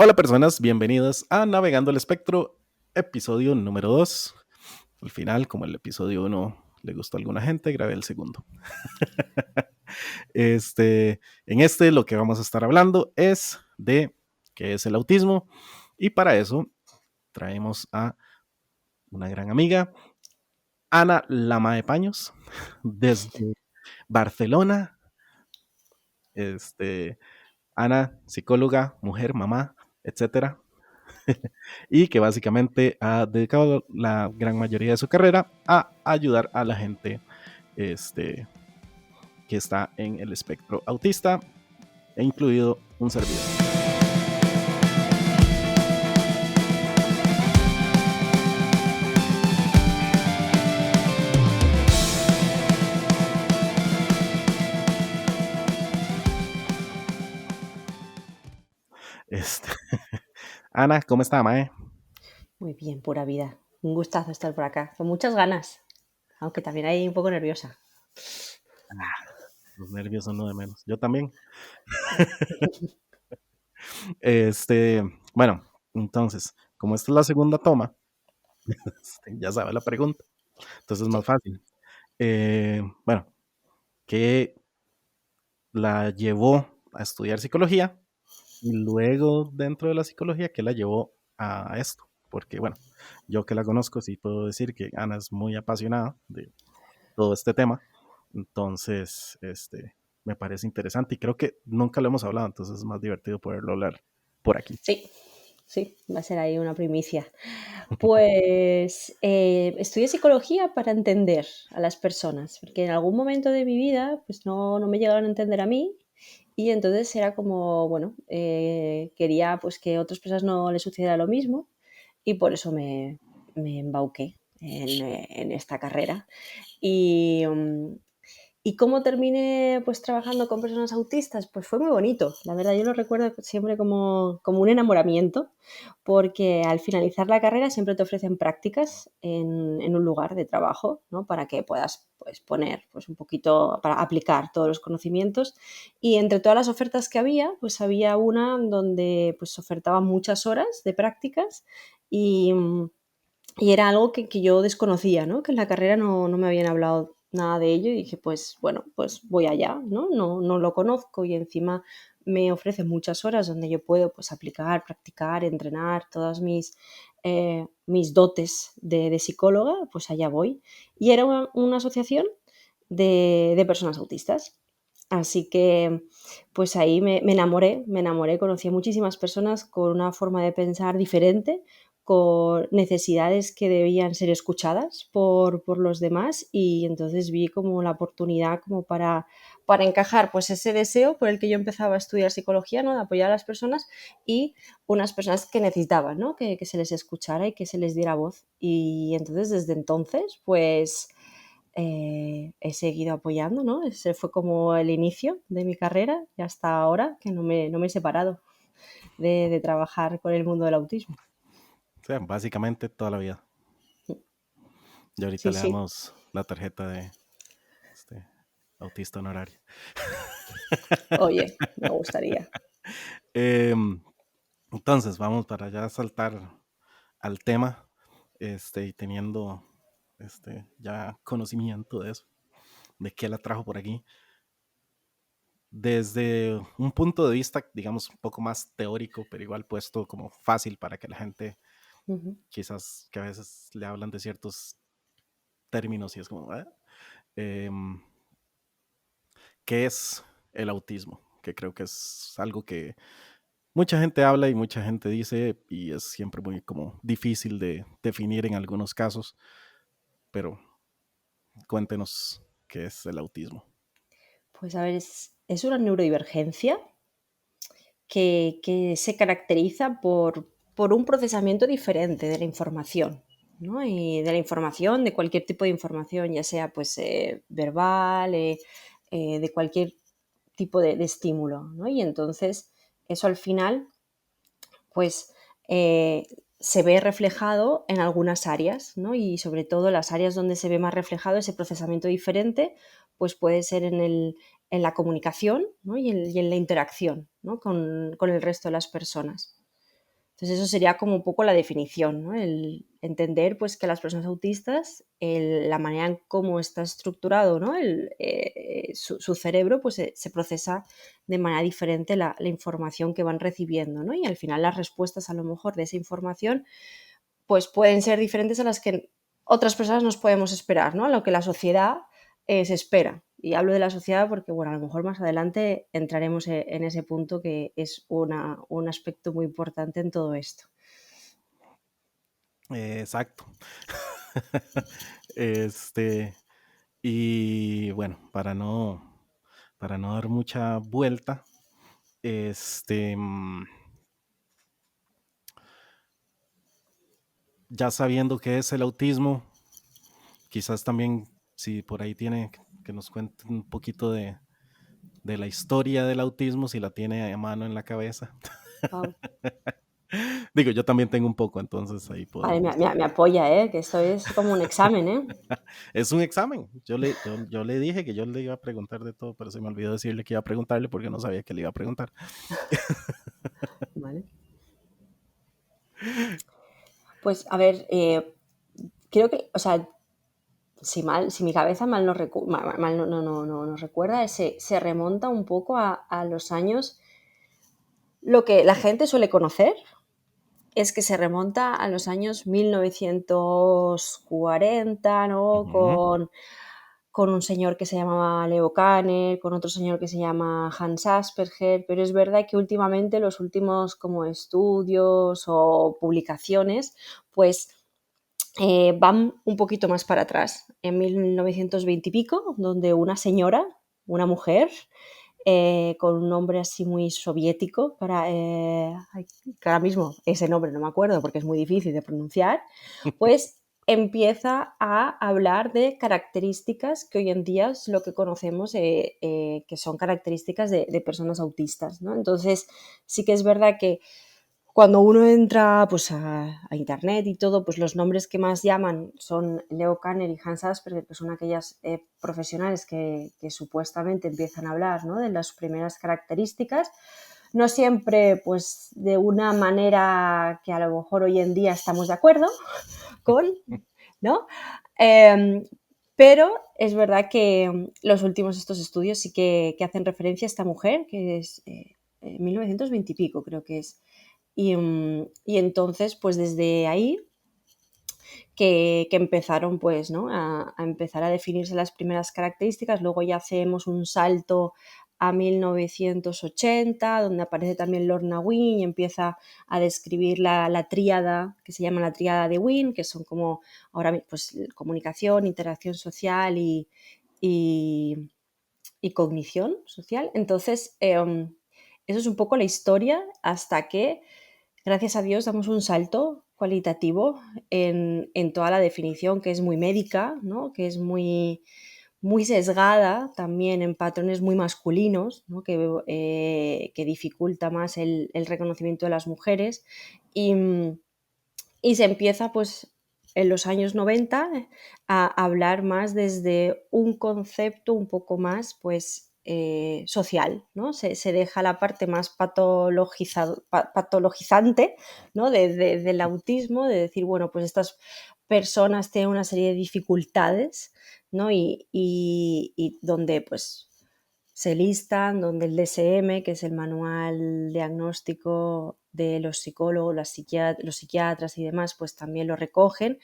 Hola personas, bienvenidos a Navegando el Espectro, episodio número 2. Al final, como el episodio 1 le gustó a alguna gente, grabé el segundo. En lo que vamos a estar hablando es de qué es el autismo, y para eso traemos a una gran amiga, Ana Lama de Paños, desde Barcelona. Ana, psicóloga, mujer, mamá, etcétera. Y que básicamente ha dedicado la gran mayoría de su carrera a ayudar a la gente este, que está en el espectro autista, e incluido un servidor. Este, Ana, ¿cómo está, Mae? Muy bien, pura vida. Un gustazo estar por acá, con muchas ganas, aunque también hay un poco nerviosa. Los nervios son lo de menos. Yo también. Sí. Bueno, entonces, como esta es la segunda toma, ya sabe la pregunta, entonces es más Sí. fácil. Bueno, ¿qué la llevó a estudiar psicología? Y luego, dentro de la psicología, ¿qué la llevó a esto? Porque, bueno, yo que la conozco, sí puedo decir que Ana es muy apasionada de todo este tema. Entonces, me parece interesante y creo que nunca lo hemos hablado, entonces es más divertido poderlo hablar por aquí. Sí, sí, va a ser ahí una primicia. Pues estudié psicología para entender a las personas, porque en algún momento de mi vida pues no me llegaron a entender a mí y entonces era como, bueno, quería pues que a otras personas no les sucediera lo mismo y por eso me embauqué en esta carrera. Y, ¿Y cómo terminé pues trabajando con personas autistas? Pues fue muy bonito, la verdad yo lo recuerdo siempre como un enamoramiento, porque al finalizar la carrera siempre te ofrecen prácticas en un lugar de trabajo, ¿no? Para que puedas pues, poner pues, un poquito, para aplicar todos los conocimientos. Y entre todas las ofertas que había, pues había una donde pues ofertaba muchas horas de prácticas y, y era algo que yo desconocía, ¿no? Que en la carrera no me habían hablado nada de ello y dije, pues bueno, pues voy allá, ¿no? No lo conozco y encima me ofrece muchas horas donde yo puedo pues aplicar, practicar, entrenar todas mis dotes de psicóloga, pues allá voy. Y era una asociación de personas autistas. Así que pues ahí me enamoré, conocí a muchísimas personas con una forma de pensar diferente, con necesidades que debían ser escuchadas por los demás y entonces vi como la oportunidad como para encajar pues ese deseo por el que yo empezaba a estudiar psicología, ¿no? De apoyar a las personas y unas personas que necesitaban, ¿no? Que se les escuchara y que se les diera voz. Y entonces desde entonces pues he seguido apoyando, ¿no? Ese fue como el inicio de mi carrera y hasta ahora que no me he separado de trabajar con el mundo del autismo. O sea, básicamente toda la vida. Y ahorita Sí, le sí. damos la tarjeta de este, autista honorario. Oye, me gustaría. Em, entonces, vamos para ya saltar al tema, y teniendo ya conocimiento de eso, de qué la trajo por aquí. Desde un punto de vista, digamos, un poco más teórico, pero igual puesto como fácil para que la gente, Ujú. quizás que a veces le hablan de ciertos términos y es como, "Ah". Em, ¿Qué es el autismo? Que creo que es algo que mucha gente habla y mucha gente dice y es siempre muy como difícil de definir en algunos casos, pero cuéntenos qué es el autismo. Pues a ver, es una neurodivergencia que se caracteriza por un procesamiento diferente de la información, ¿no? Y de la información, de cualquier tipo de información, ya sea pues verbal, de cualquier tipo de estímulo, ¿no? Y entonces eso al final pues eh, se ve reflejado en algunas áreas, ¿no? Y sobre todo las áreas donde se ve más reflejado ese procesamiento diferente, pues puede ser en la comunicación, ¿no? Y en la interacción, ¿no? Con el resto de las personas. Entonces eso sería como un poco la definición, ¿no? El entender pues que las personas autistas, la manera en cómo está estructurado, ¿no? Su cerebro pues se procesa de manera diferente la información que van recibiendo, ¿no? Y al final las respuestas a lo mejor de esa información pues pueden ser diferentes a las que otras personas nos podemos esperar, ¿no? A lo que la sociedad se espera. Y hablo de la sociedad porque, bueno, a lo mejor más adelante entraremos en ese punto que es un aspecto muy importante en todo esto. Exacto. Este, y bueno, para no dar mucha vuelta, este, ya sabiendo qué es el autismo, quizás también, si por ahí tiene que nos cuente un poquito de la historia del autismo, si la tiene a mano en la cabeza. Wow. Digo, yo también tengo un poco, entonces ahí Vale, podemos. me apoya, ¿eh? Que esto es como un examen, ¿eh? Es un examen. Yo le dije que yo le iba a preguntar de todo, pero se me olvidó decirle que iba a preguntarle porque no sabía que le iba a preguntar. Vale. Pues a ver, creo que, o sea, si mi cabeza mal no, mal no recuerda, se remonta un poco a los años. Lo que la gente suele conocer es que se remonta a los años 1940, ¿no? Ujú. Con un señor que se llamaba Leo Kanner, con otro señor que se llama Hans Asperger, pero es verdad que últimamente los últimos como estudios o publicaciones, pues van un poquito más para atrás, en 1920 y pico, donde una señora, una mujer, con un nombre así muy soviético, que ahora mismo ese nombre no me acuerdo porque es muy difícil de pronunciar, pues empieza a hablar de características que hoy en día es lo que conocemos que son características de personas autistas, ¿no? Entonces sí que es verdad que cuando uno entra pues, a internet y todo, pues los nombres que más llaman son Leo Kanner y Hans Asperger, que son aquellas profesionales que supuestamente empiezan a hablar, ¿no? De las primeras características. No siempre pues de una manera que a lo mejor hoy en día estamos de acuerdo con, ¿no? Eh, pero es verdad que los últimos estos estudios sí que hacen referencia a esta mujer, que es 1920 y pico, creo que es. Y entonces, pues desde ahí que empezaron pues, ¿no? A empezar a definirse las primeras características. Luego ya hacemos un salto a 1980, donde aparece también Lorna Wynne y empieza a describir la tríada, que se llama la tríada de Wynne, que son como ahora pues comunicación, interacción social y, y cognición social. Entonces, eso es un poco la historia hasta que gracias a Dios damos un salto cualitativo en toda la definición, que es muy médica, ¿no? Que es muy sesgada también en patrones muy masculinos, ¿no? Que dificulta más el reconocimiento de las mujeres. Y, y se empieza pues en los años 90 a hablar más desde un concepto un poco más pues social, ¿no? Se deja la parte más patologizante, ¿no? Del autismo, de decir, bueno, pues estas personas tienen una serie de dificultades, ¿no? Y donde pues se listan, donde el DSM, que es el manual diagnóstico de los psicólogos, los psiquiatras y demás, pues también lo recogen.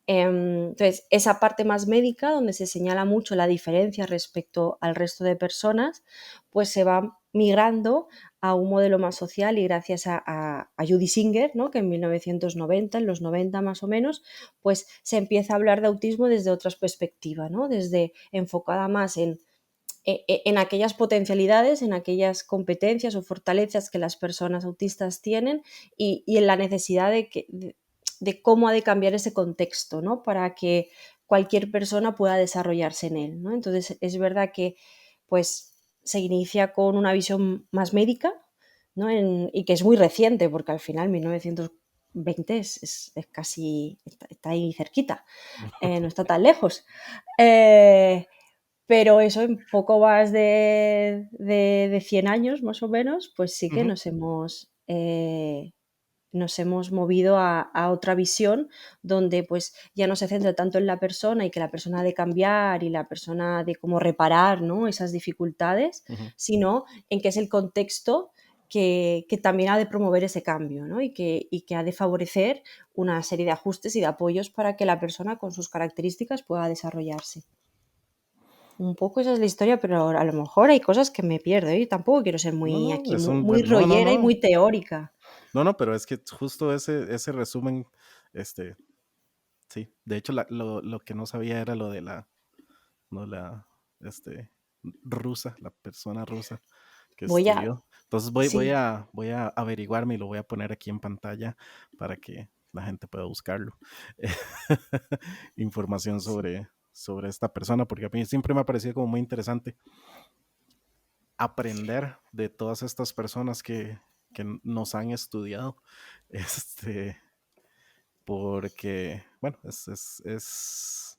Entonces, esa parte más médica, donde se señala mucho la diferencia respecto al resto de personas, pues se va migrando a un modelo más social y gracias a Judy Singer, ¿no? Que en 1990, en los 90 más o menos, pues se empieza a hablar de autismo desde otras perspectivas, ¿no? Desde enfocada más en aquellas potencialidades, en aquellas competencias o fortalezas que las personas autistas tienen y en la necesidad de cómo ha de cambiar ese contexto, ¿no? Para que cualquier persona pueda desarrollarse en él, ¿no? Entonces es verdad que pues se inicia con una visión más médica, ¿no? Y que es muy reciente porque al final 1920 es casi, está ahí cerquita, no está tan lejos. Pero eso en poco más de 100 años, más o menos, pues sí que Ujú. nos hemos nos hemos movido a otra visión donde pues ya no se centra tanto en la persona y que la persona ha de cambiar y la persona ha de cómo reparar, ¿no?, esas dificultades, Ujú. sino en que es el contexto que también ha de promover ese cambio, ¿no? Y que ha de favorecer una serie de ajustes y de apoyos para que la persona con sus características pueda desarrollarse. Un poco esa es la historia, pero a lo mejor hay cosas que me pierdo, ¿eh? Tampoco quiero ser No, muy no, aquí, es muy, un muy buen, no, no, rollera y no, muy teórica. no, no, pero es que justo ese resumen, este, sí, de hecho lo que no sabía era lo de no la, este, rusa, la persona rusa que Voy a, estudió. Entonces sí, voy a averiguarme y lo voy a poner aquí en pantalla para que la gente pueda buscarlo. Información sí. sobre esta persona, porque a mí siempre me ha parecido como muy interesante aprender de todas estas personas que nos han estudiado, este, porque, bueno, es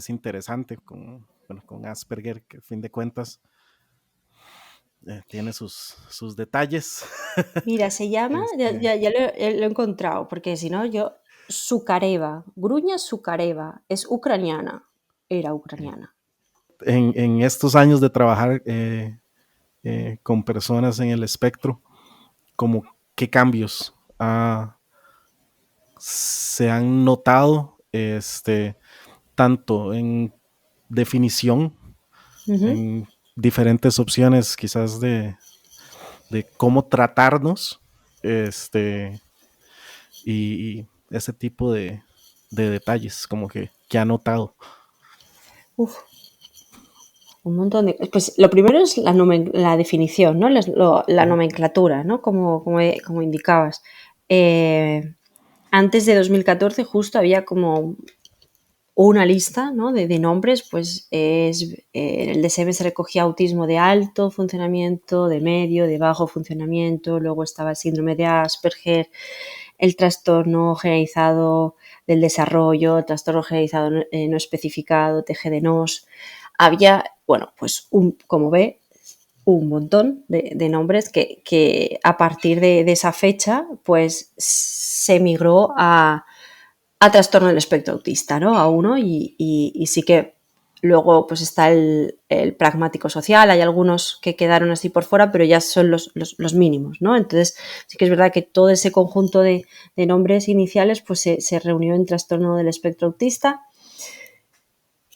interesante con, bueno, con Asperger, que a fin de cuentas tiene sus detalles. Mira, se llama, Este, ya lo he encontrado, porque si no, yo, Sukareva, Gruña Sukareva, es ucraniana, era ok. ucraniana. En estos años de trabajar con personas en el espectro, como qué cambios se han notado, tanto en definición, Ujú. en diferentes opciones quizás de cómo tratarnos, y ese tipo de detalles, como que ha notado. Uf, un montón de... Pues lo primero es la definición, ¿no? La Ujú. nomenclatura, ¿no? Como indicabas. Eh, Antes de 2014 justo había como una lista, ¿no?, de nombres, pues en el DSM se recogía autismo de alto funcionamiento, de medio, de bajo funcionamiento, luego estaba el síndrome de Asperger, el trastorno generalizado del desarrollo, el trastorno generalizado no especificado, TGD-NOS. Había, bueno, pues como ve, un montón de nombres que a partir de esa fecha, pues se migró a trastorno del espectro autista, ¿no? A uno y sí que luego pues está el pragmático social, hay algunos que quedaron así por fuera, pero ya son los mínimos, ¿no? Entonces sí que es verdad que todo ese conjunto de nombres iniciales pues se reunió en trastorno del espectro autista,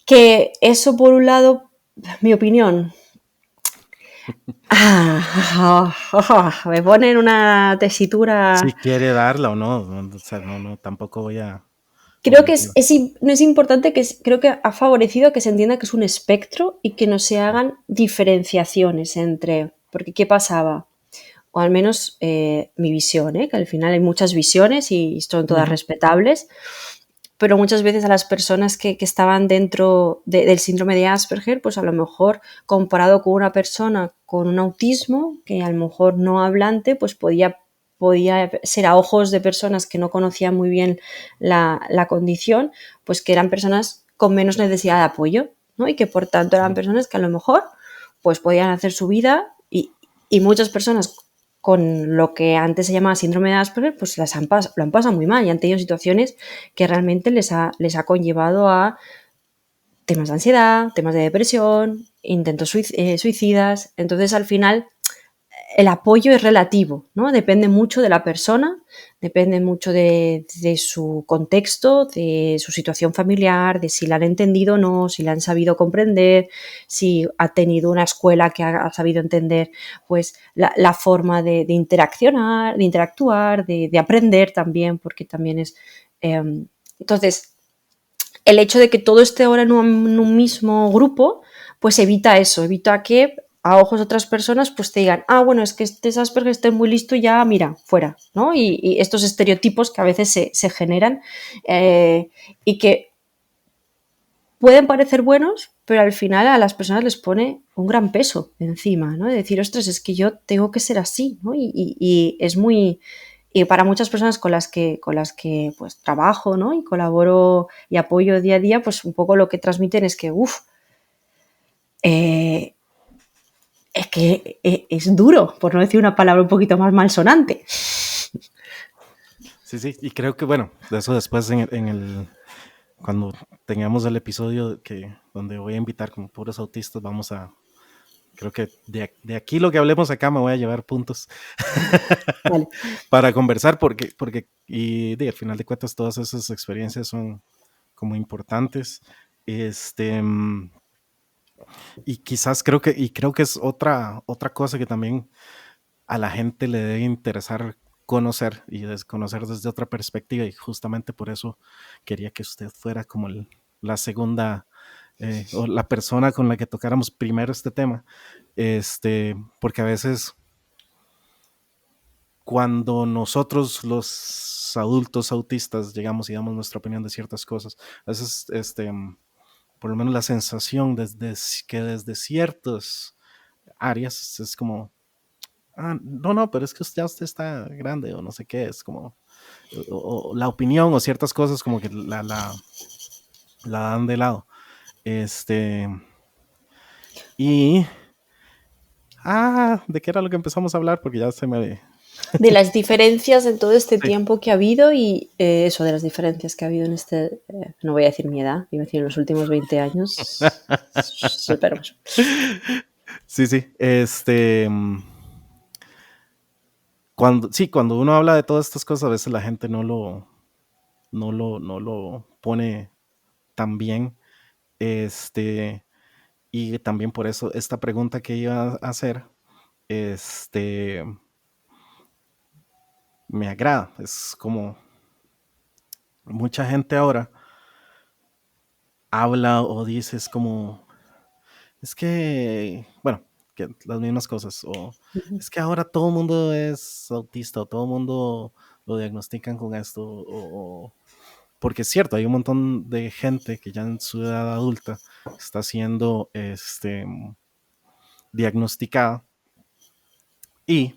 que eso por un lado, mi opinión, me ponen una tesitura. Si quiere darla o no, o sea, no, no, tampoco voy a Creo que obligar. no es importante creo que ha favorecido que se entienda que es un espectro y que no se hagan diferenciaciones entre, porque ¿qué pasaba? O al menos mi visión, que al final hay muchas visiones y son todas Ujú. respetables, pero muchas veces a las personas que estaban dentro del síndrome de Asperger, pues a lo mejor comparado con una persona con un autismo, que a lo mejor no hablante, pues podía ser a ojos de personas que no conocían muy bien la condición, pues que eran personas con menos necesidad de apoyo, ¿no? Y que por tanto eran Sí. personas que a lo mejor pues podían hacer su vida y muchas personas con lo que antes se llamaba síndrome de Asperger, pues lo han pasado muy mal y han tenido situaciones que realmente les ha conllevado a temas de ansiedad, temas de depresión, intentos suicidas. Entonces, al final, el apoyo es relativo, ¿no? Depende mucho de la persona, depende mucho de su contexto, de su situación familiar, de si la han entendido o no, si la han sabido comprender, si ha tenido una escuela que ha sabido entender pues la forma de interaccionar, de interactuar, de aprender también, porque también es... entonces, el hecho de que todo esté ahora en un mismo grupo, pues evita eso, evita que a ojos de otras personas pues te digan, ah, bueno, es que este Asperger está muy listo y ya, mira, fuera, ¿no? Y estos estereotipos que a veces se generan y que pueden parecer buenos, pero al final a las personas les pone un gran peso encima, ¿no? De decir, ostras, es que yo tengo que ser así, ¿no? Y es muy... Y para muchas personas con las que pues trabajo, ¿no? Y colaboro y apoyo día a día, pues un poco lo que transmiten es que, uff, eh, es que es duro, por no decir una palabra un poquito más malsonante. Sí, sí, y creo que, bueno, de eso después cuando tengamos el episodio donde voy a invitar como puros autistas, creo que de aquí lo que hablemos acá me voy a llevar puntos Vale. para conversar, al final de cuentas todas esas experiencias son como importantes. Este, y quizás creo que es otra cosa que también a la gente le debe interesar conocer y desconocer desde otra perspectiva, y justamente por eso quería que usted fuera como la segunda o la persona con la que tocáramos primero este tema, porque a veces cuando nosotros los adultos autistas llegamos y damos nuestra opinión de ciertas cosas, a veces por lo menos la sensación que desde ciertas áreas es como, no, no, pero es que usted está grande o no sé qué, es como, o la opinión o ciertas cosas como que la dan de lado. Este, y, ¿de qué era lo que empezamos a hablar? Porque ya se me... De las diferencias en todo este Sí. tiempo que ha habido y eso, de las diferencias que ha habido en no voy a decir mi edad, iba a decir en los últimos 20 años. Pero, Sí, sí, cuando uno habla de todas estas cosas, a veces la gente no lo pone tan bien, y también por eso esta pregunta que iba a hacer, este, me agrada. Es como mucha gente ahora habla o dice, es que, bueno, que las mismas cosas, o uh-huh. es que ahora todo el mundo es autista, o todo el mundo lo diagnostican con esto, porque es cierto, hay un montón de gente que ya en su edad adulta está siendo diagnosticada, y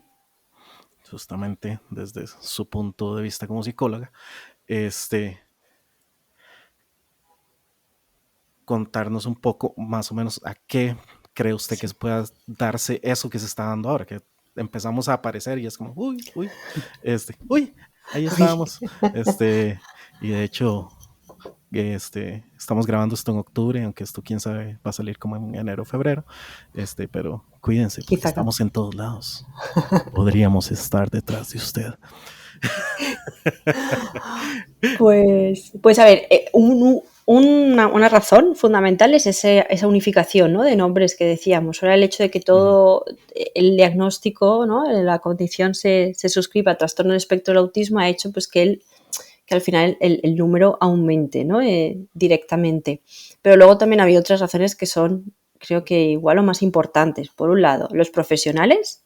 justamente desde su punto de vista como psicóloga, contarnos un poco más o menos a qué cree usted que Sí. pueda darse eso que se está dando ahora, que empezamos a aparecer y es como, uy, ahí Uy, estábamos, y de hecho, estamos grabando esto en octubre, aunque esto quién sabe va a salir como en enero o febrero, pero cuídense porque quizá acá. estamos en todos lados, podríamos estar detrás de usted. Pues a ver, una razón fundamental es esa unificación, ¿no?, de nombres que decíamos. Ahora el hecho de que Ujú. todo el diagnóstico, ¿no?, la condición se suscriba a trastorno del espectro del autismo ha hecho pues que al final el número aumente, ¿no?, directamente. Pero luego también había otras razones que son, creo que igual o más importantes. Por un lado, los profesionales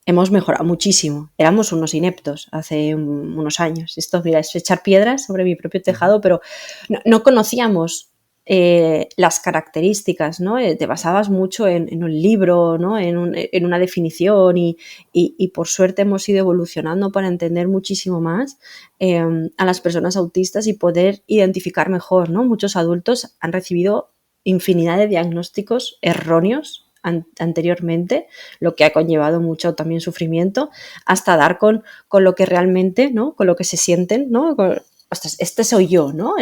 hemos mejorado muchísimo. Éramos unos ineptos hace unos años. Esto, mira, es echar piedras sobre mi propio tejado, pero no conocíamos las características, ¿no? Te basabas mucho en un libro, ¿no?, en una definición y por suerte hemos ido evolucionando para entender muchísimo más a las personas autistas y poder identificar mejor, ¿no? Muchos adultos han recibido infinidad de diagnósticos erróneos anteriormente, lo que ha conllevado mucho también sufrimiento, hasta dar con lo que realmente, ¿no?, con lo que se sienten, ¿no?, este soy yo, ¿no?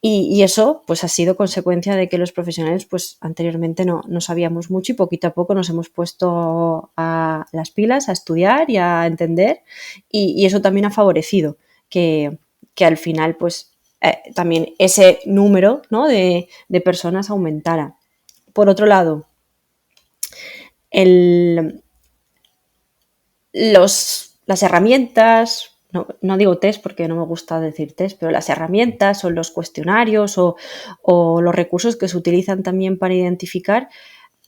Y eso pues ha sido consecuencia de que los profesionales pues anteriormente no sabíamos mucho y poquito a poco nos hemos puesto a las pilas, a estudiar y a entender, y eso también ha favorecido que al final pues también ese número, ¿no?, de personas aumentara. Por otro lado, las herramientas, no digo test porque no me gusta decir test, pero las herramientas o los cuestionarios o los recursos que se utilizan también para identificar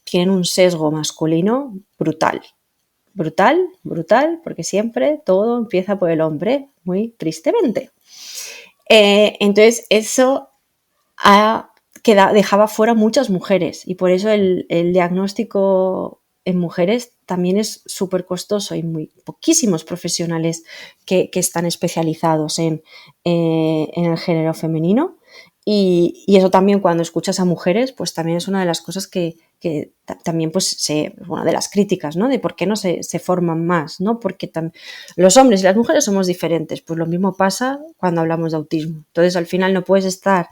tienen un sesgo masculino brutal. Brutal, brutal, porque siempre todo empieza por el hombre, muy tristemente. Entonces, eso dejaba fuera muchas mujeres y por eso el diagnóstico en mujeres también es súper costoso y muy poquísimos profesionales que están especializados en el género femenino Y eso también cuando escuchas a mujeres, pues también es una de las cosas que también pues una de las críticas, ¿no? De por qué no se forman más, ¿no? Porque los hombres y las mujeres somos diferentes, pues lo mismo pasa cuando hablamos de autismo. Entonces al final no puedes estar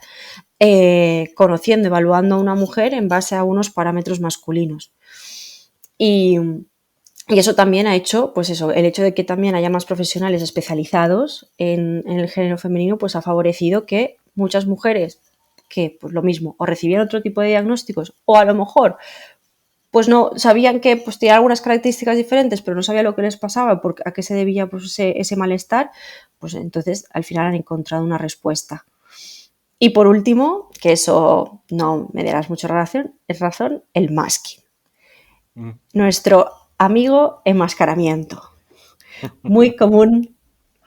conociendo, evaluando a una mujer en base a unos parámetros masculinos. Y, y eso también ha hecho, pues eso, el hecho de que también haya más profesionales especializados en el género femenino, pues ha favorecido que muchas mujeres que, pues lo mismo, o recibían otro tipo de diagnósticos, o a lo mejor, pues no sabían que pues tenían algunas características diferentes, pero no sabían lo que les pasaba, a qué se debía pues, ese malestar, pues entonces al final han encontrado una respuesta. Y por último, que eso no me darás mucha razón, es razón, el masking. Nuestro amigo enmascaramiento, muy común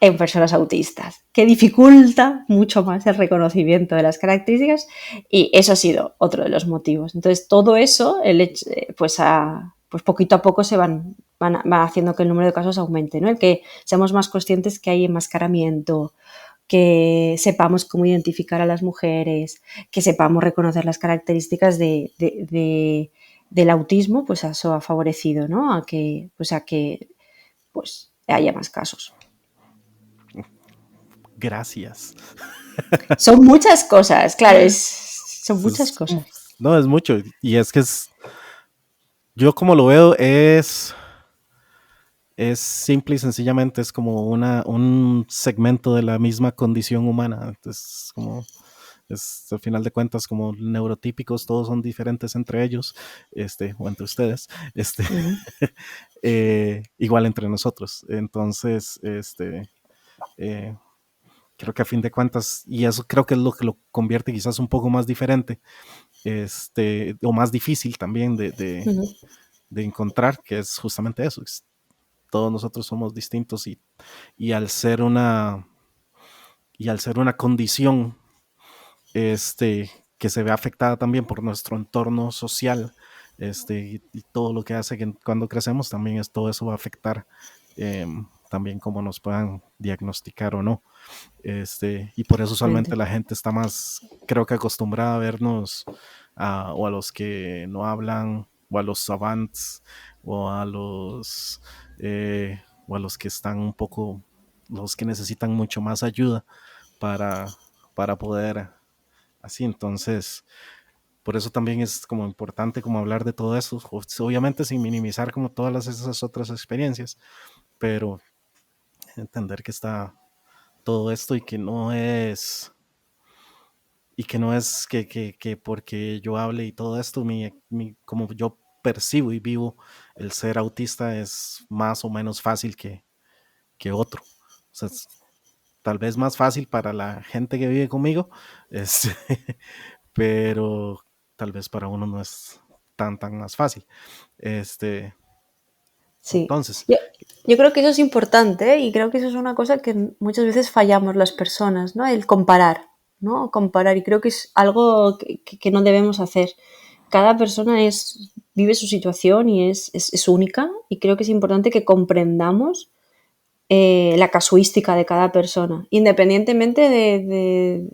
en personas autistas, que dificulta mucho más el reconocimiento de las características, y eso ha sido otro de los motivos. Entonces, todo eso, pues poquito a poco se van haciendo que el número de casos aumente, ¿no? El que seamos más conscientes que hay enmascaramiento, que sepamos cómo identificar a las mujeres, que sepamos reconocer las características del autismo, pues eso ha favorecido, ¿no? A que haya más casos. Gracias. Son muchas cosas, claro, son muchas cosas. No, es mucho. Y es que yo como lo veo es simple y sencillamente es como un segmento de la misma condición humana. Entonces, al final de cuentas, como neurotípicos, todos son diferentes entre ellos, o entre ustedes, igual entre nosotros. Entonces, creo que a fin de cuentas, y eso creo que es lo que lo convierte quizás un poco más diferente, o más difícil también de encontrar, que es justamente eso. Todos nosotros somos distintos y al ser una condición que se ve afectada también por nuestro entorno social, y todo lo que hace que cuando crecemos también todo eso va a afectar también cómo nos puedan diagnosticar o no. Y por eso usualmente la gente está más, creo que acostumbrada a vernos o a los que no hablan, o a los savants, o a los que están un poco, los que necesitan mucho más ayuda para poder así. Entonces, por eso también es como importante como hablar de todo eso, obviamente sin minimizar como todas esas otras experiencias, pero entender que está todo esto y que no es que porque yo hable y todo esto, como yo percibo y vivo el ser autista es más o menos fácil que otro. O sea, tal vez más fácil para la gente que vive conmigo, pero tal vez para uno no es tan más fácil. Sí, Entonces, yo creo que eso es importante, ¿eh? Y creo que eso es una cosa que muchas veces fallamos las personas, ¿no? El comparar, ¿no? Comparar, y creo que es algo que no debemos hacer. Cada persona vive su situación y es única, y creo que es importante que comprendamos la casuística de cada persona, independientemente de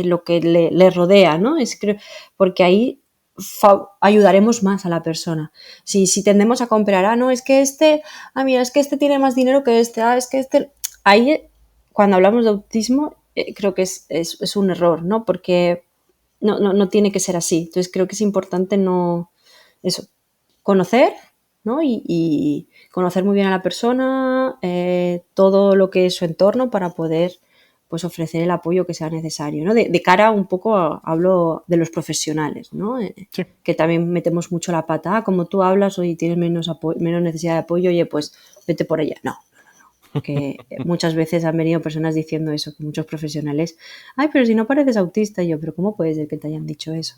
lo que le rodea, ¿no? Porque ahí ayudaremos más a la persona. Si tendemos a comparar, no, es que mira, es que este tiene más dinero que es que ahí, cuando hablamos de autismo, creo que es un error, ¿no? Porque no tiene que ser así. Entonces creo que es importante conocer, ¿no? Y conocer muy bien a la persona, todo lo que es su entorno para poder pues ofrecer el apoyo que sea necesario, ¿no? De cara un poco, hablo de los profesionales, ¿no? sí. Que también metemos mucho la pata, como tú hablas, hoy tienes menos necesidad de apoyo, oye, pues vete por ella. No, que muchas veces han venido personas diciendo eso, que muchos profesionales, ay, pero si no pareces autista, y yo, pero ¿cómo puede ser que te hayan dicho eso?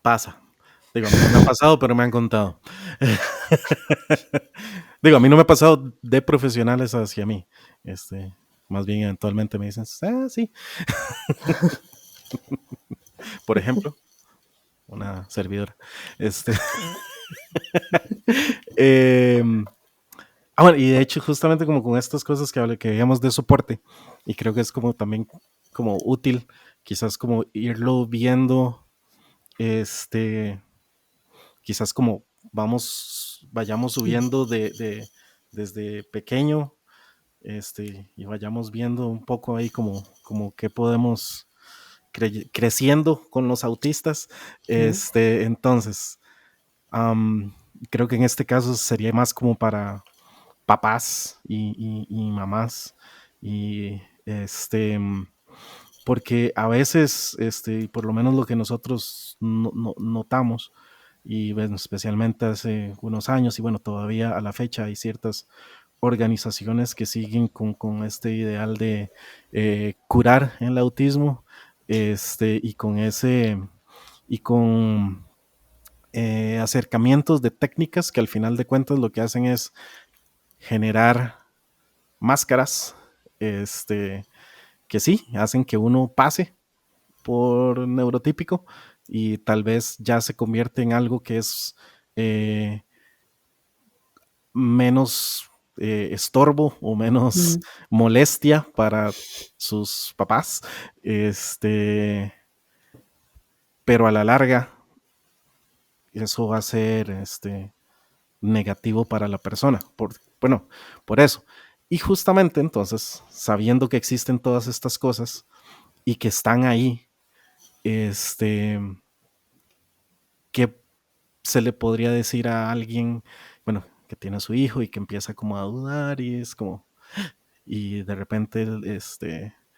Pasa. Digo, a mí no me ha pasado, pero me han contado. Digo, a mí no me ha pasado de profesionales hacia mí. Más bien eventualmente me dicen, sí. Por ejemplo, una servidora. eh, bueno, y de hecho, justamente como con estas cosas que veíamos de soporte, y creo que es como también como útil, quizás como irlo viendo, quizás como vayamos subiendo desde pequeño, y vayamos viendo un poco ahí como que podemos creciendo con los autistas. Ujú. Entonces, creo que en este caso sería más como para papás y mamás. Y porque a veces, por lo menos lo que nosotros notamos, y bueno, especialmente hace unos años, y bueno, todavía a la fecha hay ciertas organizaciones que siguen con este ideal de curar el autismo, y con acercamientos de técnicas que al final de cuentas lo que hacen es generar máscaras, que sí, hacen que uno pase por neurotípico y tal vez ya se convierte en algo que es eh, menos estorbo o menos Ujú. molestia para sus papás, pero a la larga eso va a ser negativo para la persona. Bueno, por eso. Y justamente entonces, sabiendo que existen todas estas cosas y que están ahí, ¿qué se le podría decir a alguien, bueno, que tiene a su hijo y que empieza como a dudar y es como, y de repente,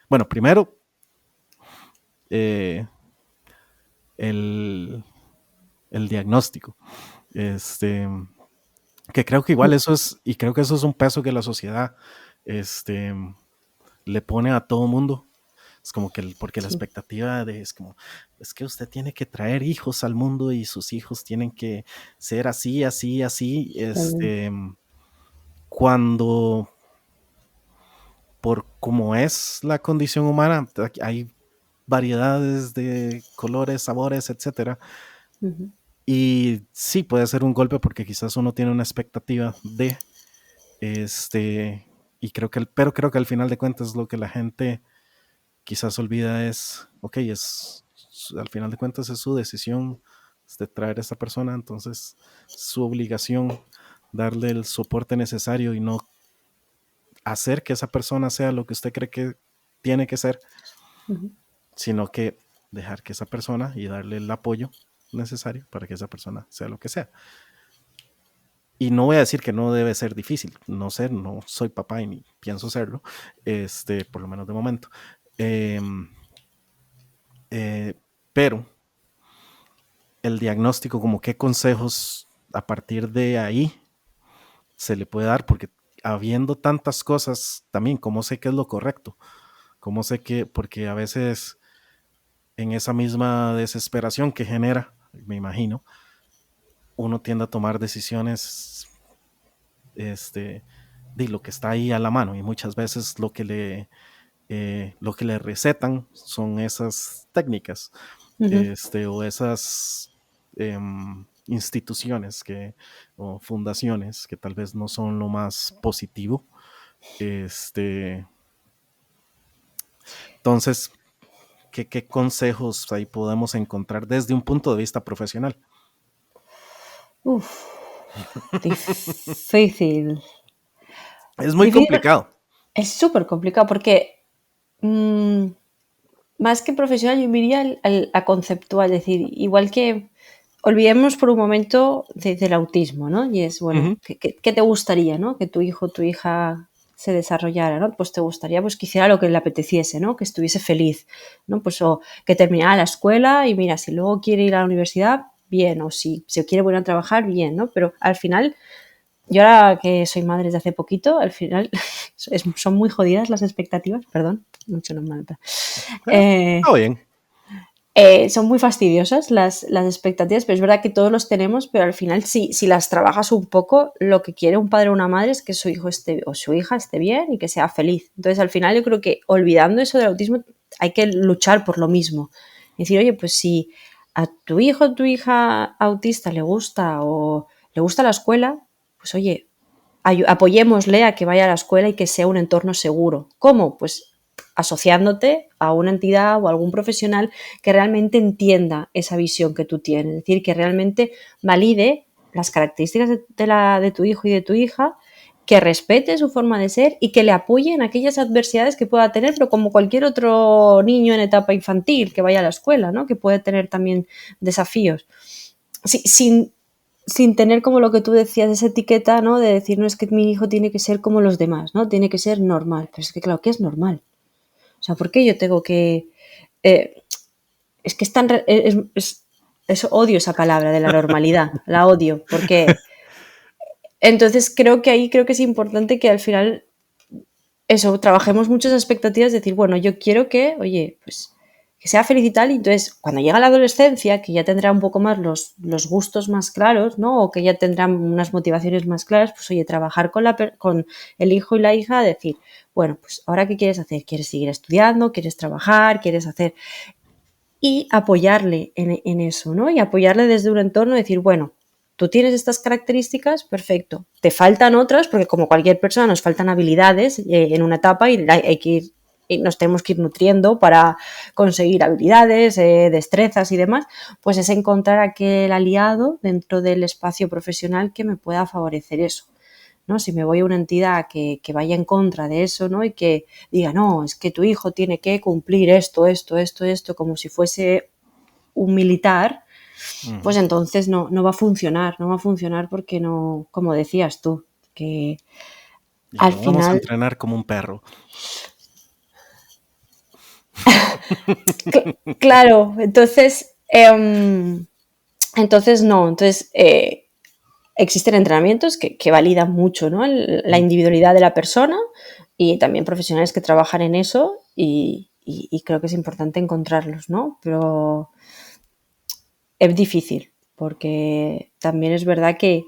bueno, primero, eh, el, el diagnóstico, este, que creo que igual eso es, y creo que eso es un peso que la sociedad, este, le pone a todo mundo. Es como que, porque la Sí, expectativa es como, es que usted tiene que traer hijos al mundo y sus hijos tienen que ser así, así, así, también. cuando por como es la condición humana, hay variedades de colores, sabores, etcétera. Ujú. Y sí, puede ser un golpe porque quizás uno tiene una expectativa de, este, pero creo que al final de cuentas lo que la gente quizás olvida es, ok, al final de cuentas es su decisión de traer a esta persona, entonces su obligación darle el soporte necesario y no hacer que esa persona sea lo que usted cree que tiene que ser, Ujú. sino que dejar que esa persona y darle el apoyo necesario para que esa persona sea lo que sea. Y no voy a decir que no debe ser difícil, no sé, no soy papá y ni pienso serlo, por lo menos de momento. Eh, eh, pero el diagnóstico, como qué consejos a partir de ahí se le puede dar, porque habiendo tantas cosas, también, ¿cómo sé qué es lo correcto? ¿Cómo sé que? Porque a veces en esa misma desesperación que genera, me imagino, uno tiende a tomar decisiones de lo que está ahí a la mano y muchas veces lo que le recetan son esas técnicas, Ujú. o esas instituciones o fundaciones que tal vez no son lo más positivo. Entonces, ¿qué consejos ahí podemos encontrar desde un punto de vista profesional? Uf, difícil. Es muy Difícil, complicado. es súper complicado porque mm, más que profesional, yo me iría a conceptual, es decir, igual que olvidemos por un momento del autismo, ¿no? Y es, bueno, Ujú. ¿qué te gustaría, ¿no? Que tu hijo o tu hija se desarrollara, ¿no? Pues te gustaría pues, que hiciera lo que le apeteciese, ¿no? Que estuviese feliz, ¿no? Pues o que terminara la escuela y mira, si luego quiere ir a la universidad, bien, o si se quiere volver a trabajar, bien, ¿no? Pero al final yo ahora que soy madre desde hace poquito, al final son muy jodidas las expectativas, perdón, mucho no mal. Está bien. Son muy fastidiosas las expectativas, pero es verdad que todos los tenemos, pero al final si las trabajas un poco, lo que quiere un padre o una madre es que su hijo esté o su hija esté bien y que sea feliz. Entonces al final yo creo que olvidando eso del autismo hay que luchar por lo mismo. Decir, oye, pues si a tu hijo o tu hija autista le gusta o le gusta la escuela, pues oye, apoyémosle a que vaya a la escuela y que sea un entorno seguro. ¿Cómo? Pues asociándote a una entidad o a algún profesional que realmente entienda esa visión que tú tienes, es decir, que realmente valide las características de tu hijo y de tu hija, que respete su forma de ser y que le apoye en aquellas adversidades que pueda tener, pero como cualquier otro niño en etapa infantil que vaya a la escuela, ¿no? Que puede tener también desafíos. Sin tener como lo que tú decías, esa etiqueta, ¿no? De decir, no, es que mi hijo tiene que ser como los demás, ¿no? Tiene que ser normal. Pero es que, claro, ¿qué es normal? O sea, ¿por qué yo tengo que...? Es que es tan... odio esa palabra de la normalidad, la odio, porque... Entonces creo que es importante que al final eso, trabajemos muchas expectativas, decir, bueno, yo quiero que, oye, pues que sea feliz y tal, y entonces cuando llega la adolescencia, que ya tendrá un poco más los gustos más claros, ¿no? O que ya tendrán unas motivaciones más claras, pues oye, trabajar con el hijo y la hija, decir, bueno, pues ahora qué quieres hacer, ¿quieres seguir estudiando? ¿Quieres trabajar? ¿Quieres hacer? Y apoyarle en eso, ¿no? Y apoyarle desde un entorno, decir, bueno, tú tienes estas características, perfecto. Te faltan otras, porque como cualquier persona nos faltan habilidades en una etapa y hay que ir, y nos tenemos que ir nutriendo para conseguir habilidades, destrezas y demás, pues es encontrar aquel aliado dentro del espacio profesional que me pueda favorecer eso. ¿No? Si me voy a una entidad que vaya en contra de eso, ¿no? Y que diga, no, es que tu hijo tiene que cumplir esto, como si fuese un militar, pues entonces no va a funcionar, no va a funcionar porque no, como decías tú, que Y al lo vamos a final, entrenar como un perro. claro, entonces no, entonces existen entrenamientos que validan mucho, ¿no? La individualidad de la persona y también profesionales que trabajan en eso y creo que es importante encontrarlos, ¿no? Pero es difícil porque también es verdad que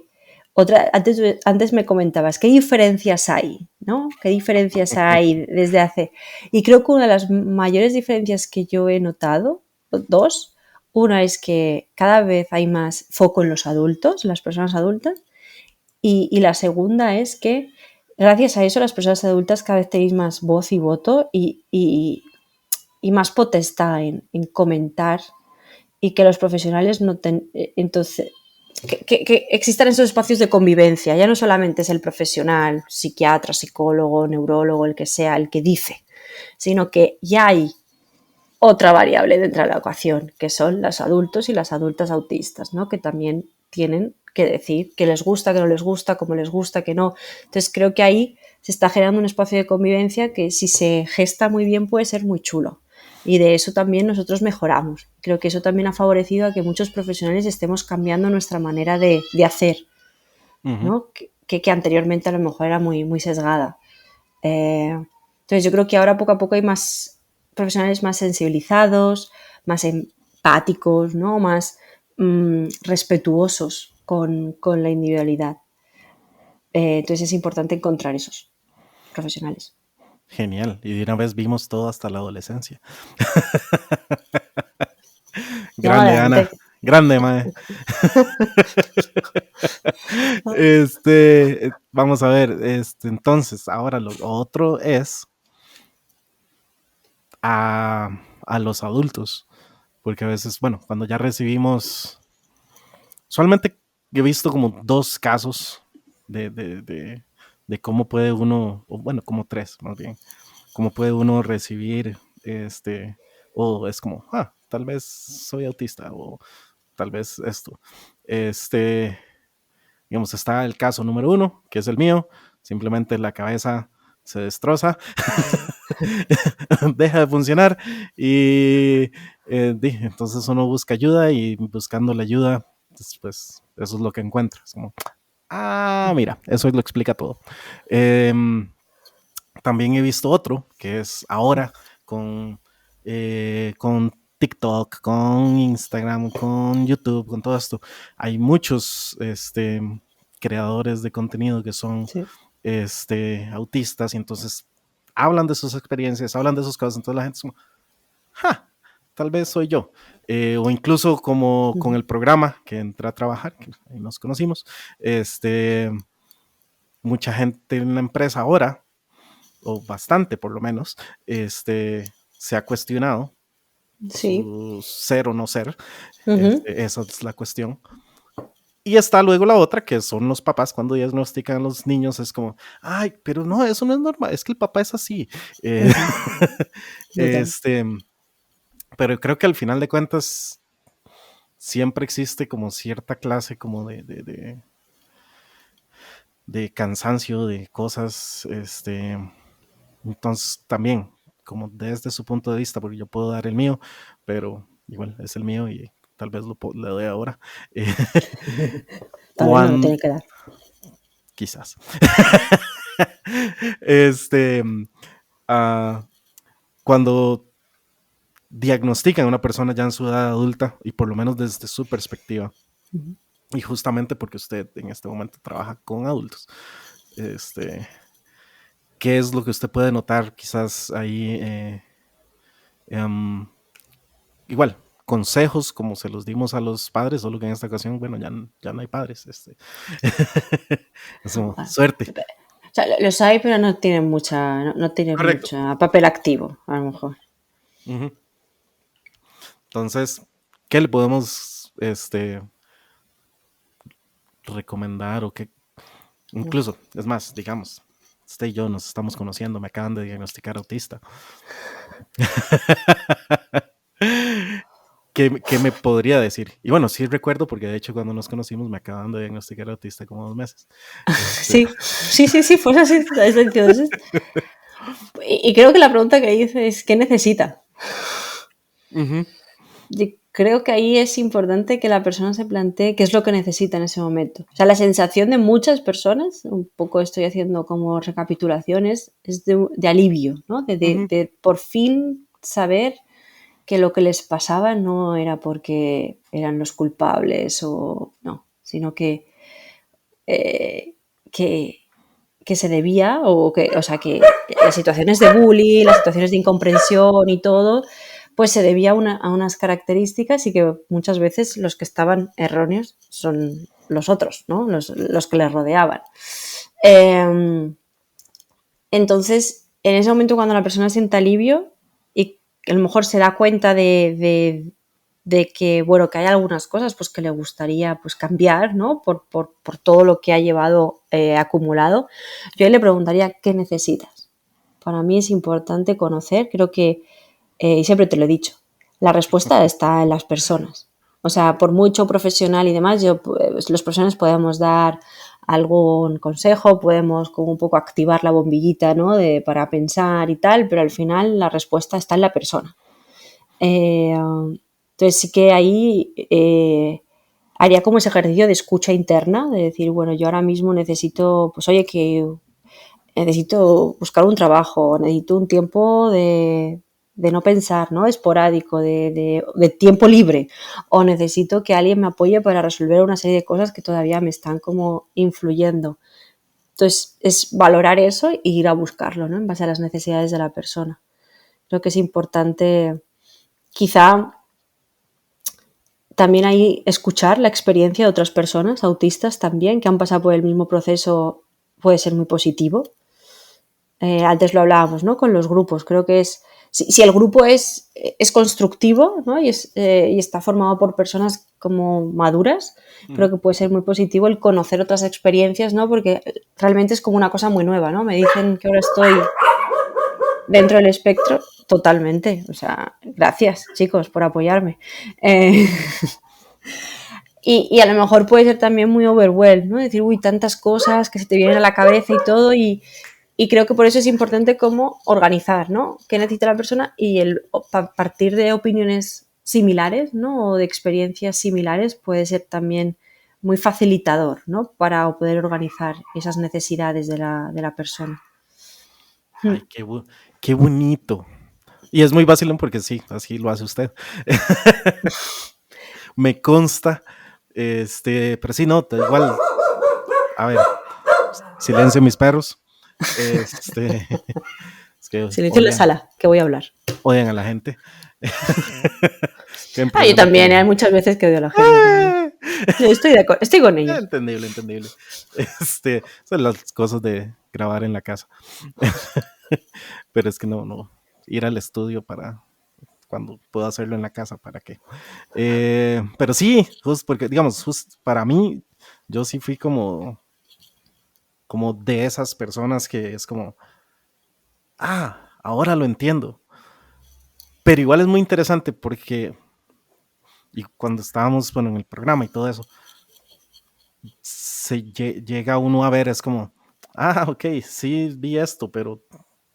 antes me comentabas, ¿qué diferencias hay? ¿No? ¿Qué diferencias hay desde hace? Y creo que una de las mayores diferencias que yo he notado, dos, una es que cada vez hay más foco en los adultos, en las personas adultas, y la segunda es que gracias a eso las personas adultas cada vez tenéis más voz y voto y más potestad en comentar y que los profesionales no entonces que existan esos espacios de convivencia. Ya no solamente es el profesional, psiquiatra, psicólogo, neurólogo, el que sea, el que dice, sino que ya hay otra variable dentro de la ecuación, que son los adultos y las adultas autistas, ¿no? Que también tienen que decir que les gusta, que no les gusta, cómo les gusta, que no. Entonces creo que ahí se está generando un espacio de convivencia que si se gesta muy bien puede ser muy chulo. Y de eso también nosotros mejoramos. Creo que eso también ha favorecido a que muchos profesionales estemos cambiando nuestra manera de hacer, ¿no? Que anteriormente a lo mejor era muy, muy sesgada. Entonces yo creo que ahora poco a poco hay más profesionales más sensibilizados, más empáticos, ¿no? Más respetuosos con la individualidad. Entonces es importante encontrar esos profesionales. Genial. Y de una vez vimos todo hasta la adolescencia. No, Grande, Ana. adelante. Grande, mae. Vamos a ver, entonces, ahora lo otro es a los adultos, porque a veces, bueno, cuando ya recibimos, usualmente he visto como dos casos de cómo puede uno, o bueno, como tres más bien, cómo puede uno recibir, o es como, tal vez soy autista, o tal vez esto, digamos, está el caso número uno, que es el mío, simplemente la cabeza se destroza, deja de funcionar y entonces uno busca ayuda y buscando la ayuda, pues eso es lo que encuentra. Es como, mira, eso lo explica todo. También he visto otro que es ahora con TikTok, con Instagram, con YouTube, con todo esto. Hay muchos creadores de contenido que son Sí. autistas y entonces hablan de sus experiencias, hablan de sus cosas. Entonces la gente es como, tal vez soy yo. O incluso como con el programa que entré a trabajar, que ahí nos conocimos, mucha gente en la empresa ahora o bastante por lo menos, se ha cuestionado Sí. su ser o no ser. Ujú. Esa es la cuestión. Y está luego la otra, que son los papás cuando diagnostican a los niños, es como, ay, pero no, eso no es normal, es que el papá es así. Eh, Ujú. Total. este, pero creo que al final de cuentas siempre existe como cierta clase como de cansancio, de cosas, entonces también, como desde su punto de vista, porque yo puedo dar el mío, pero igual es el mío y tal vez le doy ahora. Eh, Tal vez no lo cuando, tiene que dar. quizás. este, uh, cuando diagnostican a una persona ya en su edad adulta, y por lo menos desde su perspectiva, Ujú. y justamente porque usted en este momento trabaja con adultos, ¿qué es lo que usted puede notar quizás ahí? Um, igual, consejos como se los dimos a los padres, solo que en esta ocasión, bueno, ya no hay padres. Es como, Bueno, suerte. o sea, los hay, pero no tienen no tienen Correcto. mucho papel activo, a lo mejor. Ujú. Entonces, ¿qué le podemos recomendar o qué? Incluso, es más, digamos, usted y yo nos estamos conociendo, me acaban de diagnosticar autista. ¿Qué me podría decir? Y bueno, sí recuerdo, porque de hecho cuando nos conocimos me acaban de diagnosticar autista como 2 meses. Sí, sí, sí, sí, pues así. Entonces, y creo que la pregunta que hice es, ¿qué necesita? Ujú, Yo creo que ahí es importante que la persona se plantee qué es lo que necesita en ese momento. O sea, la sensación de muchas personas, un poco estoy haciendo como recapitulaciones, es de alivio, ¿no? ujú, De por fin saber que lo que les pasaba no era porque eran los culpables o no, sino eh, que, que se debía o sea, que las situaciones de bullying, las situaciones de incomprensión y todo, pues se debía a unas características y que muchas veces los que estaban erróneos son los otros, ¿no? Los que les rodeaban. Eh, entonces, en ese momento cuando la persona siente alivio y a lo mejor se da cuenta de que, bueno, que hay algunas cosas pues que le gustaría pues cambiar, ¿no? Por todo lo que ha llevado acumulado, yo le preguntaría, ¿qué necesitas? Para mí es importante conocer, creo que, y siempre te lo he dicho, la respuesta está en las personas. O sea, por mucho profesional y demás, pues, los profesionales podemos dar algún consejo, podemos como un poco activar la bombillita, ¿no? Para pensar y tal, pero al final la respuesta está en la persona. Entonces sí que ahí haría como ese ejercicio de escucha interna, de decir, bueno, yo ahora mismo necesito, pues oye, que necesito buscar un trabajo, necesito un tiempo de no pensar, ¿no? Esporádico, de tiempo libre, o necesito que alguien me apoye para resolver una serie de cosas que todavía me están como influyendo. Entonces, es valorar eso e ir a buscarlo, ¿no? En base a las necesidades de la persona. Creo que es importante, quizá también ahí escuchar la experiencia de otras personas, autistas también, que han pasado por el mismo proceso, puede ser muy positivo. Antes lo hablábamos, ¿no? Con los grupos. Creo que si el grupo es constructivo, ¿no? Y está formado por personas como maduras, creo ujú. que puede ser muy positivo el conocer otras experiencias, ¿no? Porque realmente es como una cosa muy nueva, ¿no? Me dicen que ahora estoy dentro del espectro totalmente. O sea, gracias, chicos, por apoyarme. Eh, y a lo mejor puede ser también muy overwhelmed, ¿no? Decir, uy, tantas cosas que se te vienen a la cabeza y todo, y creo que por eso es importante cómo organizar, ¿no? ¿Qué necesita la persona? Y partir de opiniones similares, ¿no? O de experiencias similares puede ser también muy facilitador, ¿no? Para poder organizar esas necesidades de la persona. Ay, qué bonito. Y es muy vacilón porque sí, así lo hace usted. Me consta, pero sí, no, igual, a ver, silencio mis perros. Este, es que Silencio en la sala, que voy a hablar. odian a la gente. Qué Ah, yo impresionante. también, hay muchas veces que odio a la gente también. Estoy con ellos. Entendible, entendible. Son las cosas de grabar en la casa. pero es que no, ir al estudio para cuando puedo hacerlo en la casa, ¿para qué? Pero sí, justo porque, digamos, para mí, yo sí fui como de esas personas que es como, ahora lo entiendo. Pero igual es muy interesante porque, y cuando estábamos, bueno, en el programa y todo eso, llega uno a ver, es como, ok, sí vi esto, pero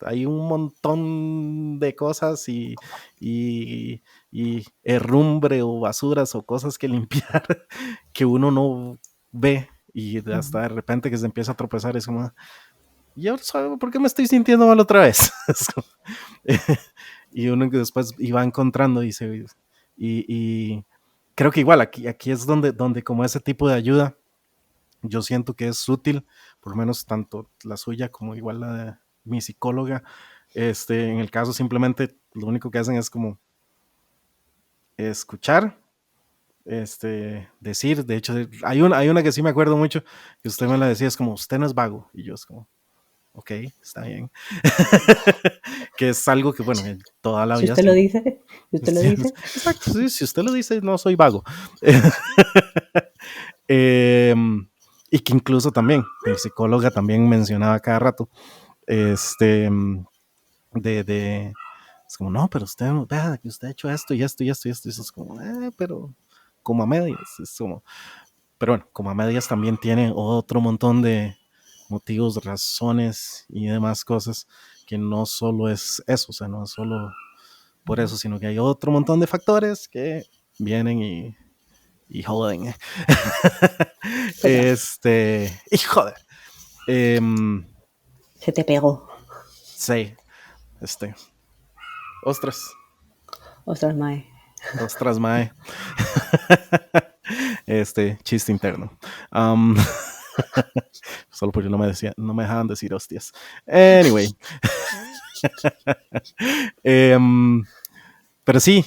hay un montón de cosas y herrumbre o basuras o cosas que limpiar que uno no ve y hasta de repente que se empieza a tropezar es como, ¿y ahora sabe por qué me estoy sintiendo mal otra vez? Y uno que después iba encontrando y creo que igual aquí es donde como ese tipo de ayuda yo siento que es útil, por lo menos tanto la suya como igual la de mi psicóloga. En el caso simplemente lo único que hacen es como escuchar, decir, de hecho hay una que sí me acuerdo mucho, que usted me la decía, es como, usted no es vago, y yo es como, ok, está bien, que es algo que bueno, toda la Si vida usted lo siempre. dice, si usted lo dice. Exacto, sí, si usted lo dice, no soy vago. Eh, y que incluso también, mi psicóloga también mencionaba cada rato, este, es como, no, pero usted, vea, que usted ha hecho esto y esto y esto y esto, y eso es como, pero como a medias, es como, pero bueno, como a medias también tiene otro montón de motivos, razones y demás cosas, que no solo es eso, o sea, no es solo por eso, sino que hay otro montón de factores que vienen y joden. Perdón, Y joder. em, se te pegó. sí, este, ostras, Ostras, mae. ostras, mae. Chiste interno. Um, solo porque no me dejaban decir hostias. Anyway. um, pero sí,